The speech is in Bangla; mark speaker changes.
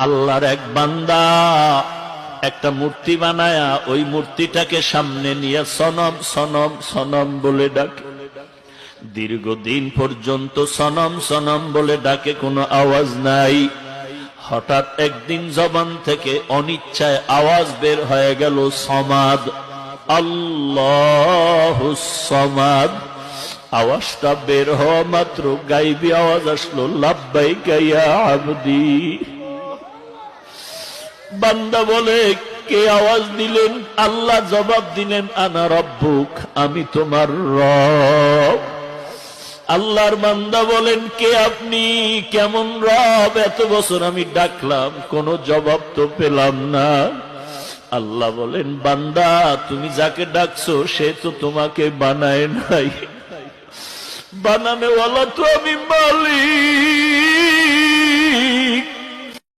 Speaker 1: আল্লাহর এক বান্দা একটা মূর্তি বানায়া ওই মূর্তিটাকে সামনে নিয়ে সনম সনম সনম বলে ডাকে। দীর্ঘদিন পর্যন্ত সনম সনম বলে ডাকে, কোনো আওয়াজ নাই। হঠাৎ একদিন জবান থেকে অনিচ্ছায় আওয়াজ বের হয়ে গেল, সমাদ, আল্লাহুস সমাদ। আওয়াজটা বের হওয়া মাত্র গাইবি আওয়াজ আসলো, লাব্বাইকা ইয়া আবদি। বান্দা বলে, কে আওয়াজ দিলেন? আল্লাহ জবাব দিলেন, আনা রব্বুক, আমি তোমার রব। আল্লাহর বান্দা বলেন, কে আপনি? কেমন রব? এত বছর আমি ডাকলাম, কোনো জবাব তো পেলাম না। আল্লাহ বলেন, বান্দা, তুমি যাকে ডাকছো সে তো তোমাকে বানায় নাই, বানানেওয়ালা তো আমি মালিক।